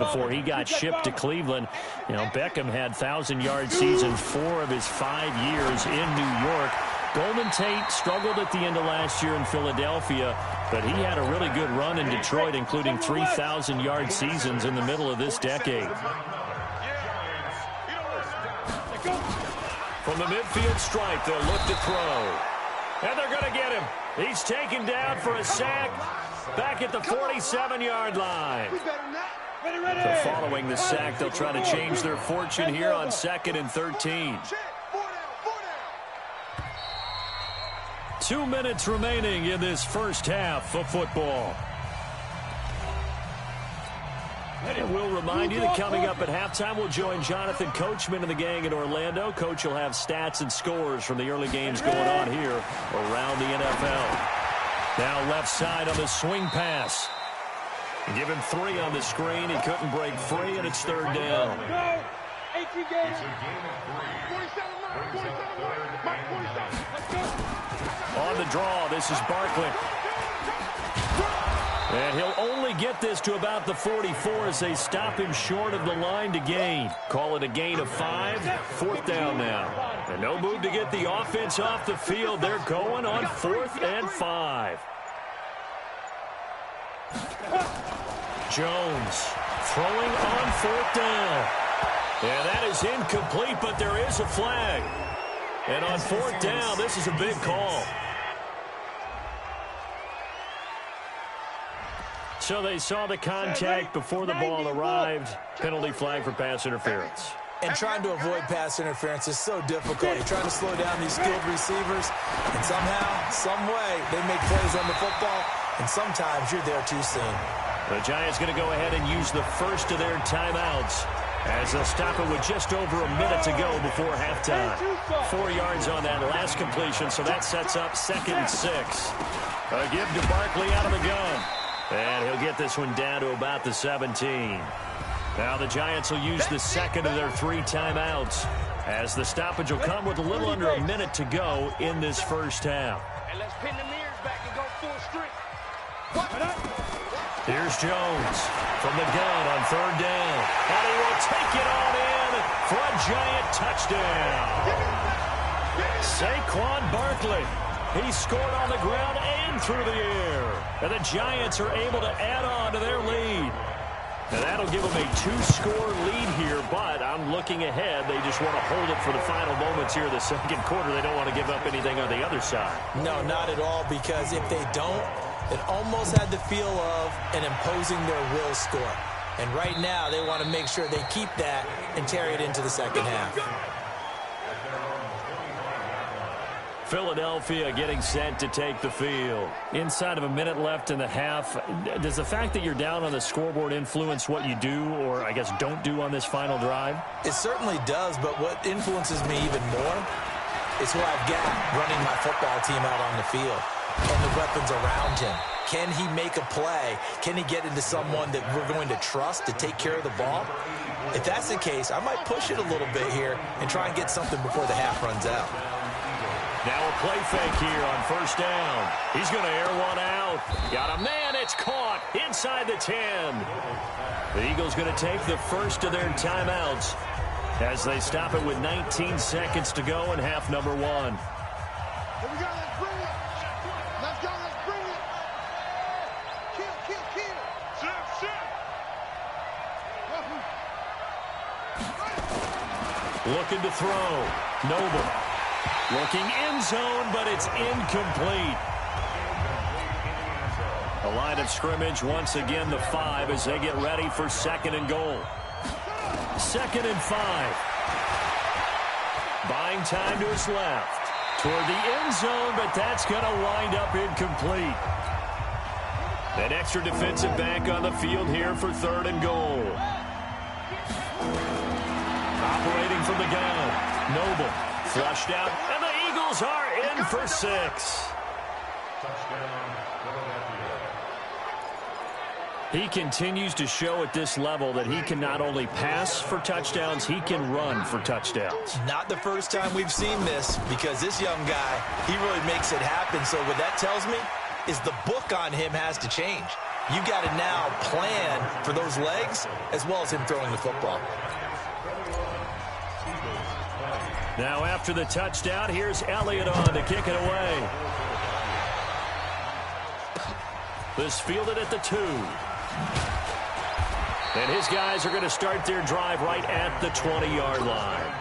before he got shipped to Cleveland. You know, Beckham had 1,000-yard season 4 of his 5 years in New York. Golden Tate struggled at the end of last year in Philadelphia, but he had a really good run in Detroit, including 3,000-yard seasons in the middle of this decade. From the midfield stripe, they'll look to throw. And they're going to get him. He's taken down for a sack back at the 47-yard line. So following the sack, they'll try to change their fortune here on 2nd and 13. 2 minutes remaining in this first half of football. And we'll remind you that coming up at halftime, we'll join Jonathan Coachman and the gang in Orlando. Coach will have stats and scores from the early games going on here around the NFL. Now left side on the swing pass. Give him 3 on the screen. He couldn't break free, and it's 3rd down. On the draw, this is Barkley. And he'll only get this to about the 44 as they stop him short of the line to gain. Call it a gain of 5. 4th down now. And no move to get the offense off the field. They're going on 4th and 5. Jones throwing on 4th down. And that is incomplete, but there is a flag. And on 4th down, this is a big call. So they saw the contact before the ball arrived. Penalty flag for pass interference. And trying to avoid pass interference is so difficult. You're trying to slow down these skilled receivers, and somehow, some way, they make plays on the football, and sometimes you're there too soon. The Giants going to go ahead and use the first of their timeouts as they'll stop it with just over a minute to go before halftime. 4 yards on that last completion, so that sets up 2nd and 6. A give to Barkley out of the gun. And he'll get this one down to about the 17. Now the Giants will use the second of their 3 timeouts as the stoppage will come with a little under a minute to go in this first half. And let's pin the mirrors back and go full strength. Here's Jones from the gun on 3rd down. And he will take it on in for a Giant touchdown. Saquon Barkley. He scored on the ground and through the air. And the Giants are able to add on to their lead. And that'll give them a 2-score lead here, but I'm looking ahead. They just want to hold it for the final moments here of the 2nd quarter. They don't want to give up anything on the other side. No, not at all, because if they don't, it almost had the feel of an imposing their will score. And right now, they want to make sure they keep that and carry it into the 2nd half. Philadelphia getting set to take the field. Inside of a minute left in the half, does the fact that you're down on the scoreboard influence what you do, or I guess don't do on this final drive? It certainly does, but what influences me even more is who I've got running my football team out on the field and the weapons around him. Can he make a play? Can he get into someone that we're going to trust to take care of the ball? If that's the case, I might push it a little bit here and try and get something before the half runs out. Now a play fake here on 1st down. He's going to air one out. Got a man. It's caught inside the 10. The Eagles going to take the first of their timeouts as they stop it with 19 seconds to go in half number 1. Here we go. Let's bring it. Let's go. Let's bring it. Kill, kill, kill. Shit, shit. Looking to throw. Noble. Looking end zone, but it's incomplete. The line of scrimmage, once again, the 5 as they get ready for 2nd and goal. 2nd and 5. Buying time to his left. Toward the end zone, but that's going to wind up incomplete. An extra defensive back on the field here for 3rd and goal. Operating from the gun. Noble. Flushed out, and the Eagles are in for 6. He continues to show at this level that he can not only pass for touchdowns, he can run for touchdowns. Not the first time we've seen this, because this young guy, he really makes it happen. So what that tells me is the book on him has to change. You got to now plan for those legs as well as him throwing the football. Now after the touchdown, here's Elliott on to kick it away. This fielded at the 2. And his guys are going to start their drive right at the 20-yard line.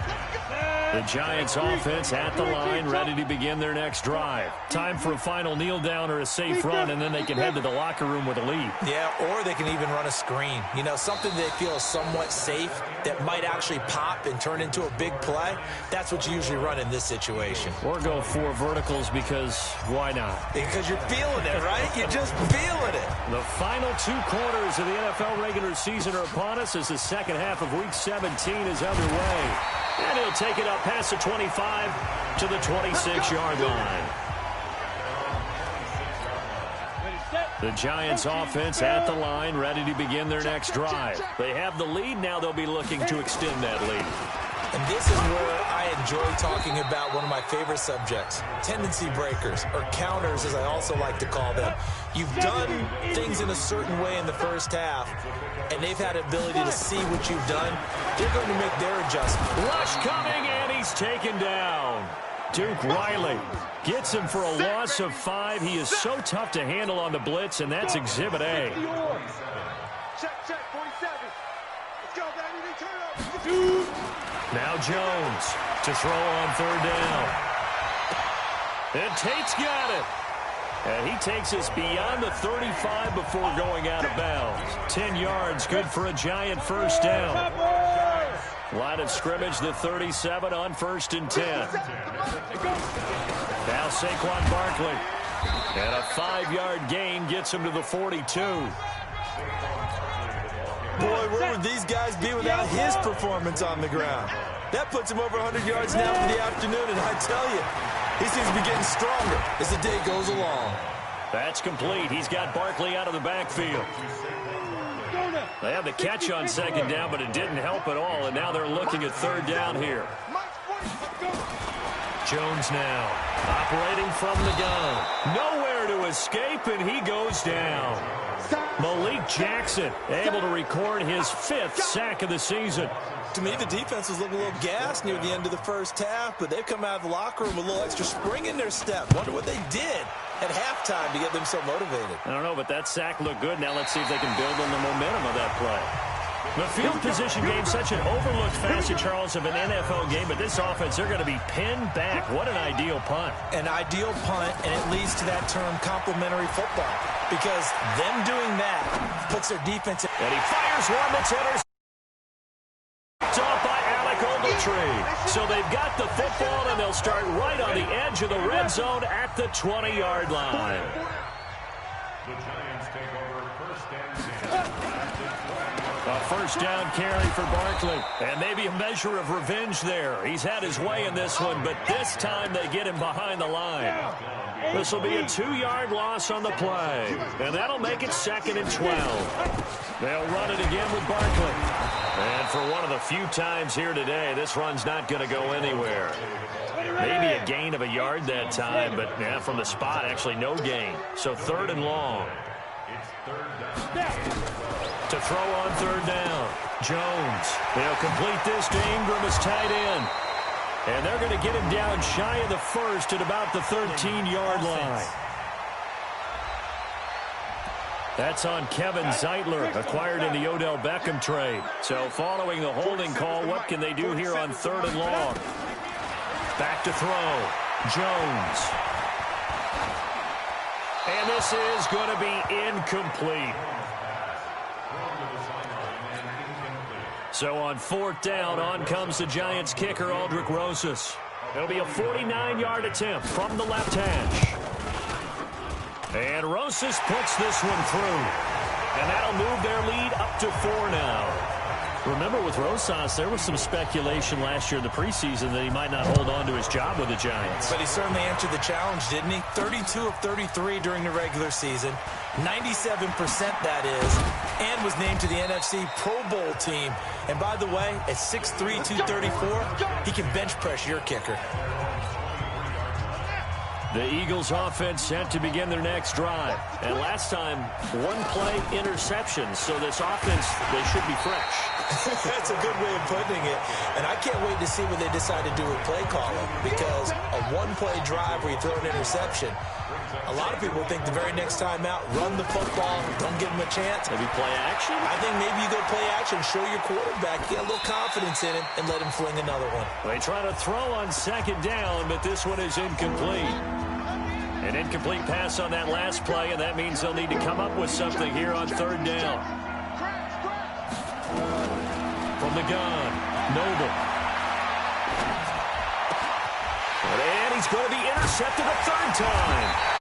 The Giants offense at the line, ready to begin their next drive. Time for a final kneel down or a safe run, and then they can head to the locker room with a lead. Yeah, or they can even run a screen. You know, something they feel is somewhat safe that might actually pop and turn into a big play. That's what you usually run in this situation. Or go 4 verticals because why not? Because you're feeling it, right? You're just feeling it. The final 2 quarters of the NFL regular season are upon us as the second half of Week 17 is underway. And he'll take it up past the 25 to the 26-yard line. The Giants offense at the line, ready to begin their next drive. They have the lead. Now they'll be looking to extend that lead. And this is where I enjoy talking about one of my favorite subjects, tendency breakers, or counters as I also like to call them. You've done things in a certain way in the first half, and they've had the ability to see what you've done. They're going to make their adjustment. Rush coming, and he's taken down. Duke Riley gets him for a loss of 5. He is so tough to handle on the blitz, and that's Exhibit A. Check, 47. Let's go, baby. They turn up. Now Jones to throw on 3rd down. And Tate's got it. And he takes us beyond the 35 before going out of bounds. 10 yards, good for a Giant first down. Line of scrimmage, the 37 on 1st and 10. Now Saquon Barkley. And a 5-yard gain gets him to the 42. Boy, where would these guys be without his performance on the ground? That puts him over 100 yards now for the afternoon, and I tell you, he seems to be getting stronger as the day goes along. That's complete. He's got Barkley out of the backfield. They have the catch on 2nd down, but it didn't help at all, and now they're looking at 3rd down here. Jones now operating from the gun. Nowhere to escape, and he goes down. Malik Jackson able to record his 5th sack of the season. To me, the defense was looking a little gassed near the end of the first half, but they've come out of the locker room with a little extra spring in their step. Wonder what they did at halftime to get them so motivated. I don't know, but that sack looked good. Now let's see if they can build on the momentum of that play. The field position game, such an overlooked facet, Charles, of an NFL game, but this offense, they're going to be pinned back. What an ideal punt. An ideal punt, and it leads to that term complementary football, because them doing that puts their defense in. And he fires one that's intercepted. Off by Alec Ogletree. So they've got the football, and they'll start right on the edge of the red zone at the 20-yard line. The Giants take over 1st and 10. A 1st down carry for Barkley. And maybe a measure of revenge there. He's had his way in this one, but this time they get him behind the line. This will be a 2-yard loss on the play. And that'll make it 2nd and 12. They'll run it again with Barkley. And for one of the few times here today, this run's not going to go anywhere. Maybe a gain of a yard that time, but yeah, from the spot, actually no gain. So 3rd and long. To throw on 3rd down. Jones. They'll complete this to Ingram as tight end. And they're going to get him down shy of the 1st at about the 13-yard line. That's on Kevin Zeitler, acquired in the Odell Beckham trade. So following the holding call, what can they do here on 3rd and long? Back to throw. Jones. And this is going to be incomplete. So on 4th down, on comes the Giants kicker, Aldrick Rosas. It'll be a 49-yard attempt from the left hash. And Rosas puts this one through. And that'll move their lead up to 4 now. Remember, with Rosas, there was some speculation last year in the preseason that he might not hold on to his job with the Giants. But he certainly answered the challenge, didn't he? 32 of 33 during the regular season. 97% that is. And was named to the NFC Pro Bowl team. And by the way, at 6'3", 234, he can bench press your kicker. The Eagles offense set to begin their next drive. And last time, one-play interception. So this offense, they should be fresh. That's a good way of putting it. And I can't wait to see what they decide to do with play calling, because a one-play drive where you throw an interception, a lot of people think the very next time out, run the football, don't give them a chance. Maybe play action? I think maybe you go play action, show your quarterback, get a little confidence in it, and let him fling another one. They try to throw on second down, but this one is incomplete. An incomplete pass on that last play, and that means they'll need to come up with something here on third down. From the gun, Noble. And he's going to be intercepted a third time.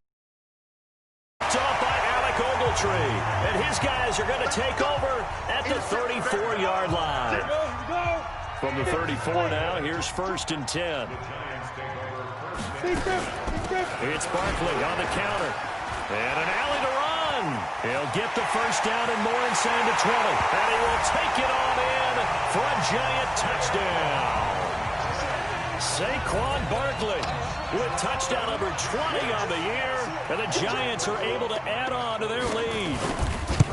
It's off by Alec Ogletree. And his guys are going to take over at the 34-yard line. From the 34 now, here's 1st and 10. It's Barkley on the counter. And an alley to run. He'll get the first down and more inside the 20. And he will take it on in for a giant touchdown. Saquon Barkley with touchdown number 20 on the year. And the Giants are able to add on to their lead.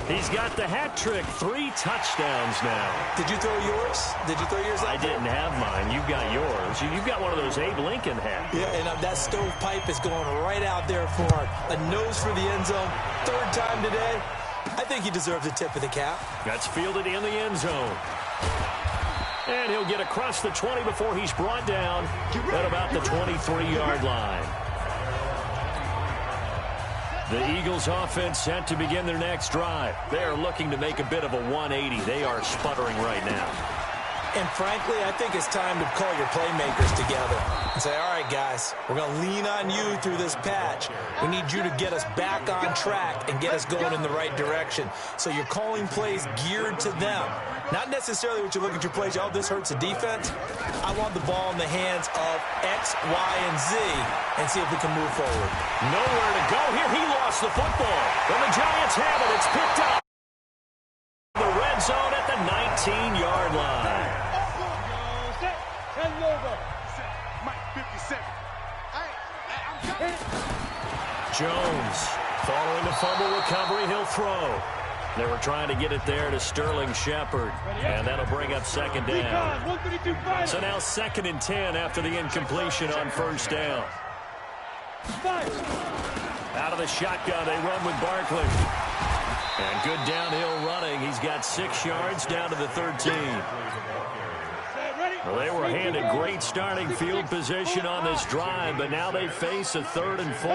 He's got the hat trick, 3 touchdowns now. Did you throw yours? Did you throw yours out? I didn't have mine. You've got yours. You've got one of those Abe Lincoln hats. Yeah, and that stovepipe is going right out there for a nose for the end zone. 3rd time today. I think he deserves a tip of the cap. That's fielded in the end zone. And he'll get across the 20 before he's brought down at about the 23-yard line. The Eagles offense set to begin their next drive. They are looking to make a bit of a 180. They are sputtering right now. And frankly, I think it's time to call your playmakers together and say, all right, guys, we're going to lean on you through this patch. We need you to get us back on track and get us going in the right direction. So you're calling plays geared to them. Not necessarily what you look at your plays, oh, this hurts the defense. I want the ball in the hands of X, Y, and Z and see if we can move forward. Nowhere to go here. He lost the football. And the Giants have it. It's picked up. The red zone at the 19-yard line. Jones following the fumble recovery. He'll throw. They were trying to get it there to Sterling Shepard, and that'll bring up 2nd down. So now 2nd and 10 after the incompletion on 1st down. Out of the shotgun, they run with Barkley. And good downhill running. He's got 6 yards down to the 13. Well, they were handed great starting field position on this drive, but now they face a 3rd and 4.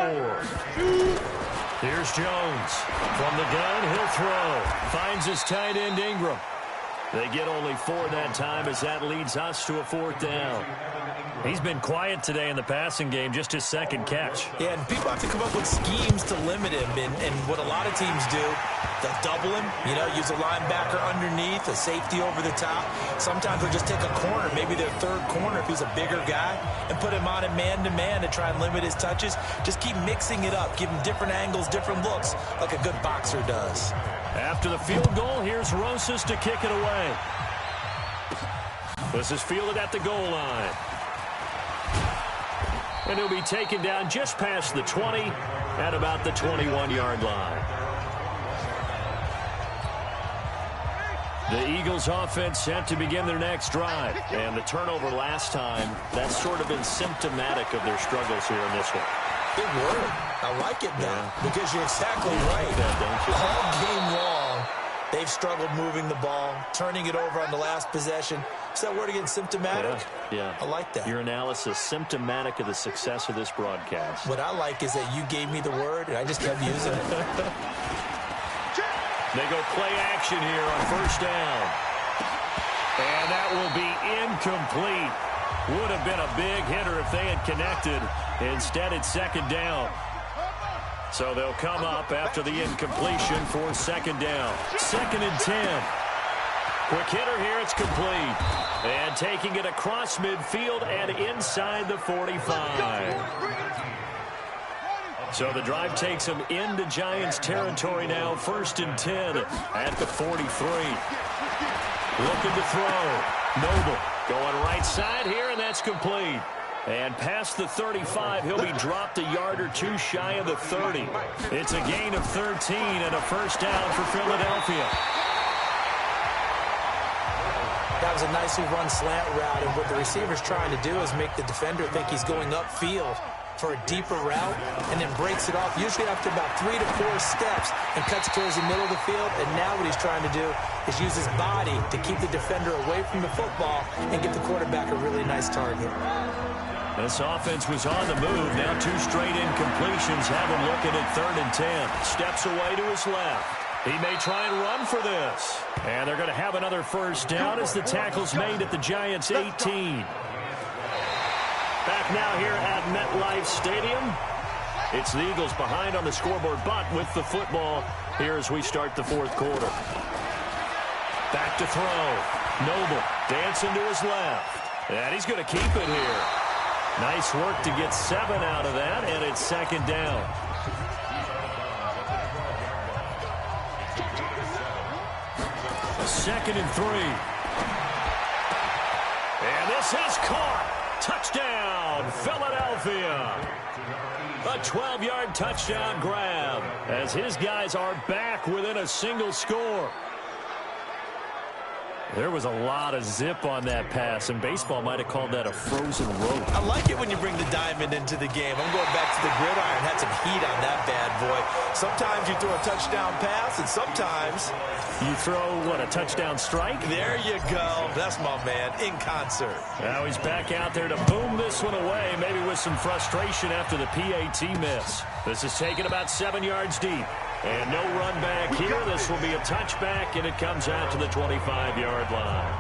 Here's Jones. From the gun, he'll throw. Finds his tight end, Ingram. They get only 4 that time as that leads us to a 4th down. He's been quiet today in the passing game, just his 2nd catch. Yeah, and people have to come up with schemes to limit him. And what a lot of teams do, they'll double him, use a linebacker underneath, a safety over the top. Sometimes they'll just take a corner, maybe their 3rd corner if he's a bigger guy, and put him on a man-to-man to try and limit his touches. Just keep mixing it up, give him different angles, different looks, like a good boxer does. After the field goal, here's Rosas to kick it away. This is fielded at the goal line. And he'll be taken down just past the 20 at about the 21-yard line. The Eagles offense set to begin their next drive. And the turnover last time, that's sort of been symptomatic of their struggles here in this one. Big word. I like it now, because you're exactly right. Don't you? All game long, they've struggled moving the ball, turning it over on the last possession. Is that word again, symptomatic? Yeah. I like that. Your analysis, symptomatic of the success of this broadcast. What I like is that you gave me the word, and I just kept using it. They go play action here on 1st down. And that will be incomplete. Would have been a big hitter if they had connected. Instead, it's 2nd down. So they'll come up after the incompletion for 2nd down. 2nd and 10. Quick hitter here, it's complete. And taking it across midfield and inside the 45. So the drive takes them into Giants territory now. 1st and 10 at the 43. Looking to throw. Noble going right side here, and that's complete. And past the 35, he'll be dropped a yard or two shy of the 30. It's a gain of 13 and a first down for Philadelphia. That was a nicely run slant route, and what the receiver's trying to do is make the defender think he's going upfield for a deeper route, and then breaks it off, usually after about 3 to 4 steps, and cuts towards the middle of the field. And now what he's trying to do is use his body to keep the defender away from the football and give the quarterback a really nice target. This offense was on the move. Now 2 straight incompletions have him looking at 3rd and 10. Steps away to his left. He may try and run for this. And they're going to have another first down as the tackle's made at the Giants' 18. Back now here at MetLife Stadium. It's the Eagles behind on the scoreboard, but with the football here as we start the 4th quarter. Back to throw. Noble dancing to his left. And he's going to keep it here. Nice work to get 7 out of that, and it's 2nd down. Second and 3. And this is caught. Touchdown, Philadelphia. A 12-yard touchdown grab as his guys are back within a single score. There was a lot of zip on that pass, and baseball might have called that a frozen rope. I like it when you bring the diamond into the game. I'm going back to the gridiron. Had some heat on that bad boy. Sometimes you throw a touchdown pass, and sometimes you throw, what, a touchdown strike? There you go. That's my man, in concert. Now he's back out there to boom this one away, maybe with some frustration after the PAT miss. This is taken about 7 yards deep. And no run back here. This will be a touchback, and it comes out to the 25-yard line.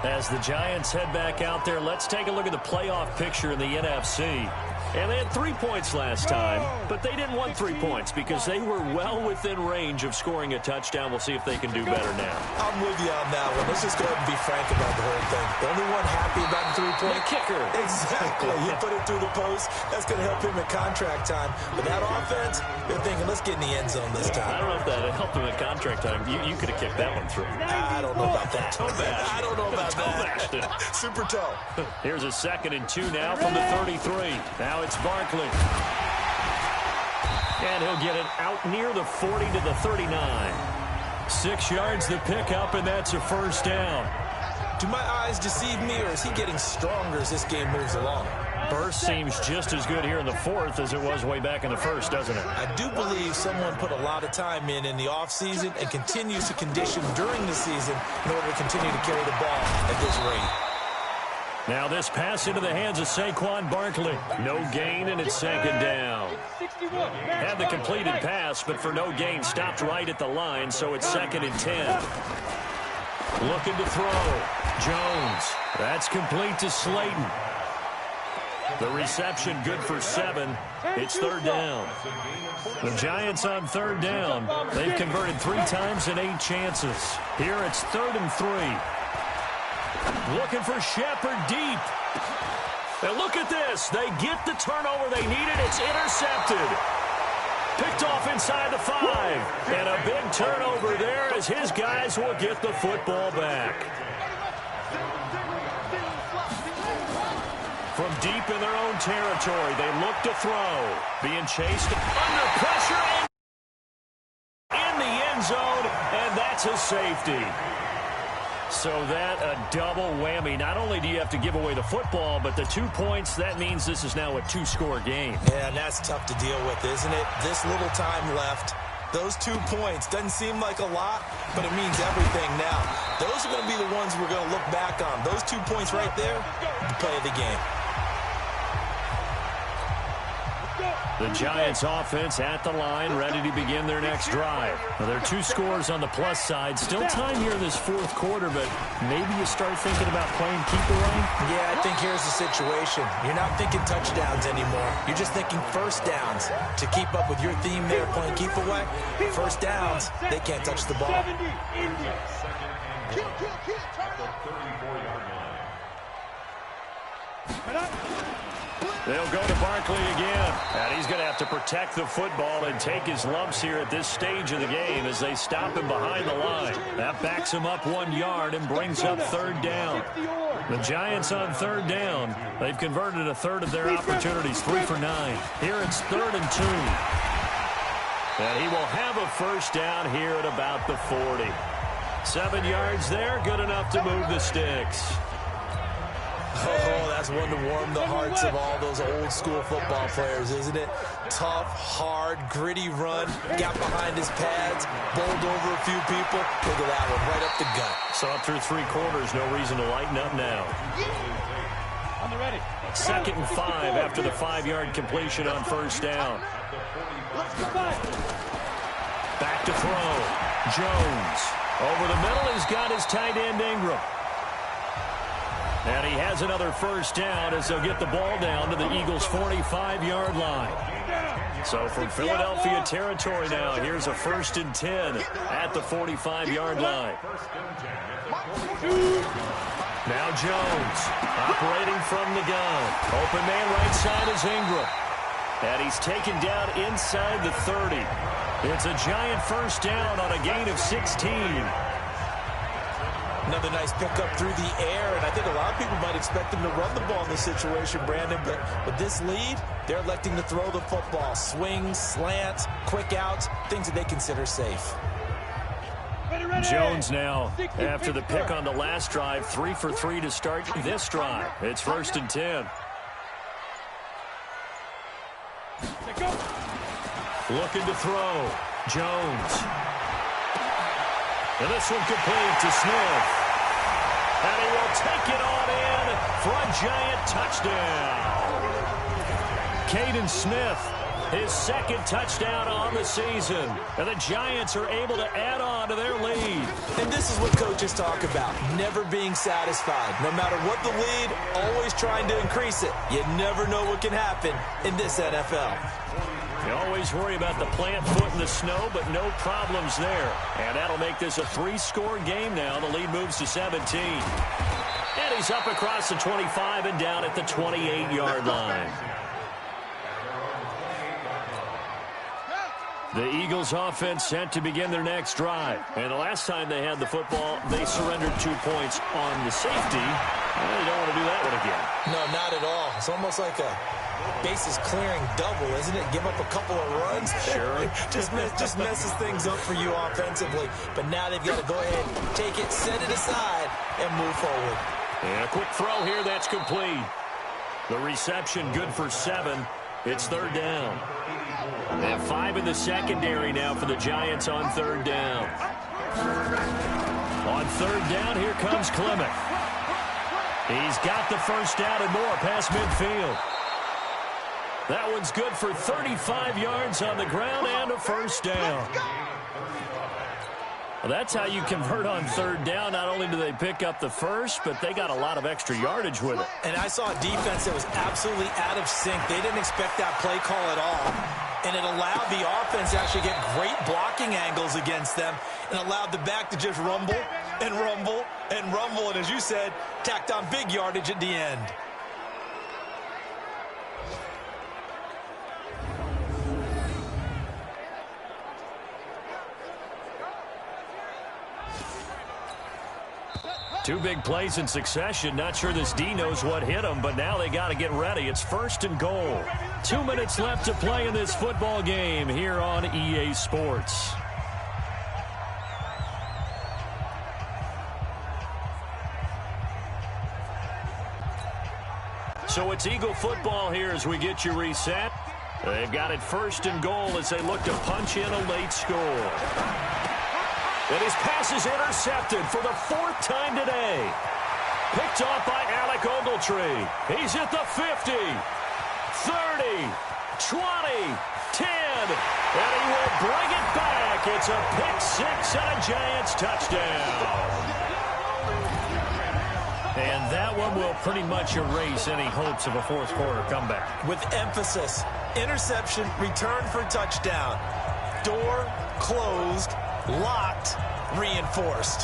As the Giants head back out there, let's take a look at the playoff picture in the NFC. And they had 3 points last time, but they didn't want 3 points because they were well within range of scoring a touchdown. We'll see if they can do better now. I'm with you on that one. Let's just go ahead and be frank about the whole thing. The only one happy about the 3-point kicker. Exactly. You put it through the post. That's going to help him at contract time. But that offense, they're thinking, let's get in the end zone this time. I don't know if that helped him at contract time. You could have kicked that one through. I don't know about that. I don't know about that. Super toe. Here's a 2nd and 2 now from the 33. Now it's Barkley. And he'll get it out near the 40 to the 39. 6 yards the pickup, and that's a first down. Do my eyes deceive me, or is he getting stronger as this game moves along? Burst seems just as good here in the 4th as it was way back in the 1st, doesn't it? I do believe someone put a lot of time in the offseason and continues to condition during the season in order to continue to carry the ball at this rate. Now this pass into the hands of Saquon Barkley. No gain, and it's 2nd down. Had the completed pass, but for no gain, stopped right at the line, so it's 2nd and 10. Looking to throw. Jones. That's complete to Slayton. The reception good for 7. It's 3rd down. The Giants on 3rd down. They've converted 3 times in 8 chances. Here it's 3rd and 3. Looking for Shepard deep. And look at this. They get the turnover they needed. It's intercepted. Picked off inside the 5. And a big turnover there as his guys will get the football back. From deep in their own territory, they look to throw. Being chased under pressure and in the end zone, and that's a safety. So that a double whammy. Not only do you have to give away the football, but the 2 points, that means this is now a 2-score game. Yeah, and that's tough to deal with, isn't it? This little time left. Those 2 points doesn't seem like a lot, but it means everything now. Those are going to be the ones we're going to look back on. Those 2 points right there, the play of the game. The Giants offense at the line, ready to begin their next drive. Now, there are 2 scores on the plus side. Still time here in this 4th quarter, but maybe you start thinking about playing keep away? Yeah, I think here's the situation. You're not thinking touchdowns anymore. You're just thinking first downs. To keep up with your theme there, playing keep away, first downs, they can't touch the ball. They'll go to Barkley again. And he's going to have to protect the football and take his lumps here at this stage of the game as they stop him behind the line. That backs him up 1 yard and brings up third down. The Giants on third down. They've converted a third of their opportunities, 3 for 9. Here it's 3rd and 2. And he will have a first down here at about the 40. 7 yards there, good enough to move the sticks. Oh, that's one to warm the hearts of all those old school football players, isn't it? Tough, hard, gritty run, got behind his pads, bowled over a few people. Look at that one, right up the gut. Saw it through 3 quarters, no reason to lighten up now. On the ready. 2nd and 5 after the 5-yard completion on first down. Back to throw. Jones. Over the middle, he's got his tight end Ingram. And he has another first down as they'll get the ball down to the Eagles' 45-yard line. So from Philadelphia territory now, here's a 1st and 10 at the 45-yard line. Now Jones operating from the gun. Open man right side is Ingram. And he's taken down inside the 30. It's a giant first down on a gain of 16. Another nice pickup through the air, and I think a lot of people might expect them to run the ball in this situation, Brandon, but with this lead, they're electing to throw the football. Swings, slants, quick outs, things that they consider safe. Jones now, after the pick on the last drive, 3 for 3 to start this drive. It's 1st and 10. Looking to throw. Jones. And this one complete to Smith. And he will take it on in for a giant touchdown. Caden Smith, his 2nd touchdown on the season. And the Giants are able to add on to their lead. And this is what coaches talk about, never being satisfied. No matter what the lead, always trying to increase it. You never know what can happen in this NFL. You always worry about the plant foot in the snow, but no problems there. And that'll make this a 3-score game now. The lead moves to 17. And he's up across the 25 and down at the 28-yard line. The Eagles offense set to begin their next drive. And the last time they had the football, they surrendered 2 points on the safety. Well, you don't want to do that one again. No, not at all. It's almost like a bases clearing double, isn't it? Give up a couple of runs. Sure. just messes things up for you offensively. But now they've got to go ahead, take it, set it aside, and move forward. And a quick throw here, that's complete. The reception good for 7. It's 3rd down. And 5 in the secondary now for the Giants on 3rd down. On 3rd down, here comes Clement. He's got the first down and more past midfield. That one's good for 35 yards on the ground and a first down. Well, that's how you convert on 3rd down. Not only do they pick up the first, but they got a lot of extra yardage with it. And I saw a defense that was absolutely out of sync. They didn't expect that play call at all. And it allowed the offense to actually get great blocking angles against them and allowed the back to just rumble and rumble and rumble. And as you said, tacked on big yardage at the end. Two big plays in succession. Not sure this D knows what hit him, but now they got to get ready. It's 1st and goal. 2 minutes left to play in this football game here on EA Sports. So it's Eagle football here as we get you reset. They've got it 1st and goal as they look to punch in a late score. And his pass is intercepted for the 4th time today. Picked off by Alec Ogletree. He's at the 50, 30, 20, 10, and he will bring it back. It's a pick 6 and a Giants touchdown. And that one will pretty much erase any hopes of a 4th quarter comeback. With emphasis, interception, return for touchdown. Door closed. Locked, reinforced.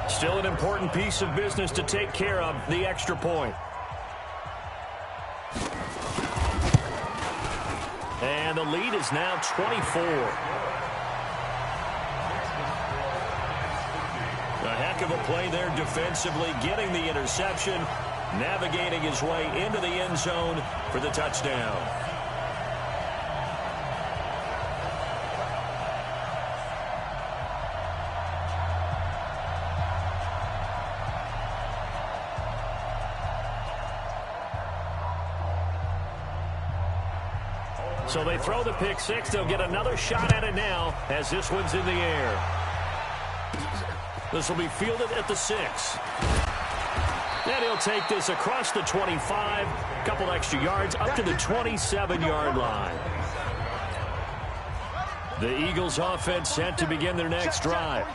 Still an important piece of business to take care of, the extra point. And the lead is now 24. A heck of a play there defensively, getting the interception, navigating his way into the end zone for the touchdown. So they throw the pick six. They'll get another shot at it now as this one's in the air. This will be fielded at the 6. And he'll take this across the 25, a couple extra yards up to the 27-yard line. The Eagles offense set to begin their next drive.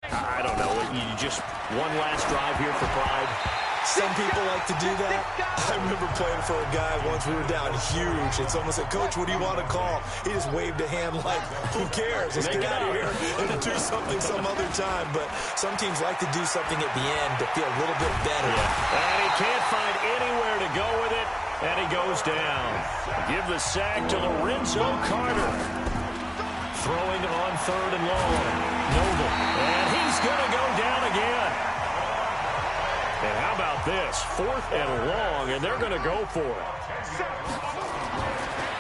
I don't know. You just one last drive here for pride. Some people like to do that. I remember playing for a guy once. We were down huge, and someone said, "Coach, what do you want to call?" He just waved a hand like, "Who cares? Let's get out of here and do something some other time." But some teams like to do something at the end to feel a little bit better. Yeah. And he can't find anywhere to go with it, and he goes down. Give the sack to Lorenzo Carter. Throwing on 3rd and long. Noble. And he's going to go down again. And how about this? 4th and long, and they're going to go for it.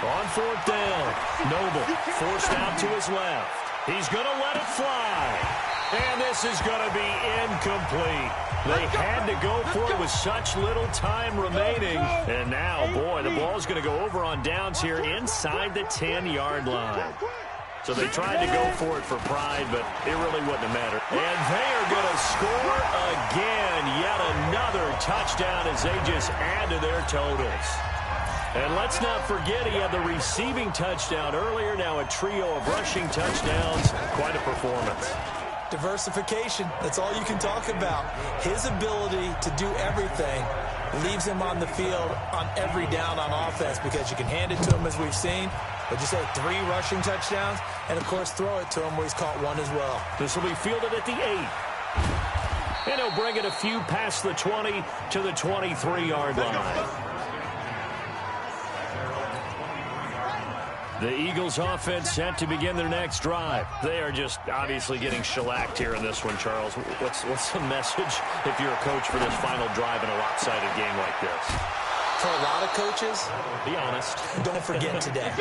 On 4th down, Noble forced out to his left. He's going to let it fly. And this is going to be incomplete. They had to go for it with such little time remaining. And now, boy, the ball's going to go over on downs here inside the 10-yard line. So they tried to go for it for pride, but it really wouldn't have mattered. And they are going to score again. Yet another touchdown as they just add to their totals. And let's not forget he had the receiving touchdown earlier. Now a trio of rushing touchdowns. Quite a performance. Diversification, that's all you can talk about. His ability to do everything leaves him on the field on every down on offense because you can hand it to him as we've seen. But you say 3 rushing touchdowns, and, of course, throw it to him where he's caught 1 as well. This will be fielded at the 8. And he'll bring it a few past the 20 to the 23-yard line. The Eagles offense set to begin their next drive. They are just obviously getting shellacked here in this one, Charles. What's the message if you're a coach for this final drive in a lopsided game like this? For a lot of coaches, be honest. Don't forget today.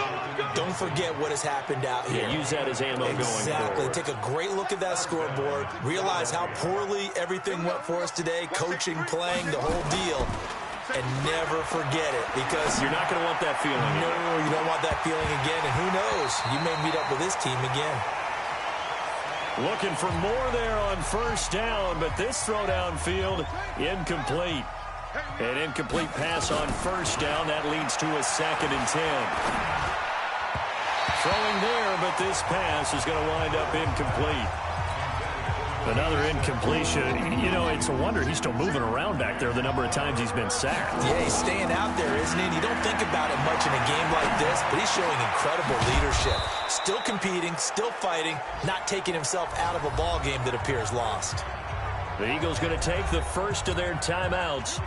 Don't forget what has happened out here. Yeah, use that as ammo going forward. Exactly. Take a great look at that scoreboard. Realize how poorly everything went for us today. Coaching, playing, the whole deal. And never forget it because you're not going to want that feeling. No, you don't want that feeling again. And who knows? You may meet up with this team again. Looking for more there on 1st down, but this throw downfield incomplete. An incomplete pass on 1st down. That leads to a 2nd and 10. Throwing there, but this pass is going to wind up incomplete. Another incompletion. You know, it's a wonder he's still moving around back there the number of times he's been sacked. Yeah, he's staying out there, isn't he? You don't think about it much in a game like this, but he's showing incredible leadership. Still competing, still fighting, not taking himself out of a ball game that appears lost. The Eagles going to take the first of their timeouts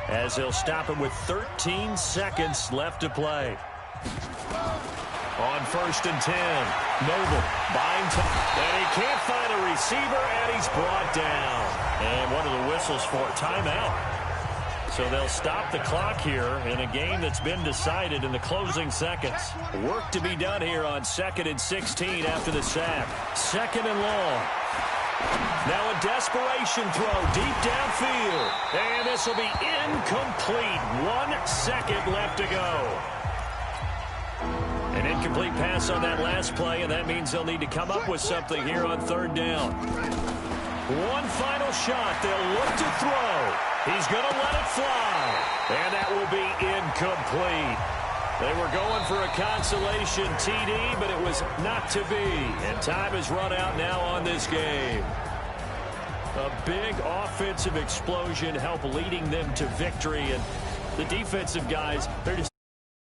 as they'll stop it with 13 seconds left to play. On 1st and 10, Noble buying time, and he can't find a receiver, and he's brought down. And what are the whistles for? Timeout. So they'll stop the clock here in a game that's been decided in the closing seconds. Work to be done here on 2nd and 16 after the sack. 2nd and long. Now a desperation throw deep downfield. And this will be incomplete. 1 second left to go. An incomplete pass on that last play, and that means they'll need to come up with something here on 3rd down. One final shot. They'll look to throw. He's going to let it fly. And that will be incomplete. They were going for a consolation TD, but it was not to be. And time has run out now on this game. A big offensive explosion helped leading them to victory. And the defensive guys, they're just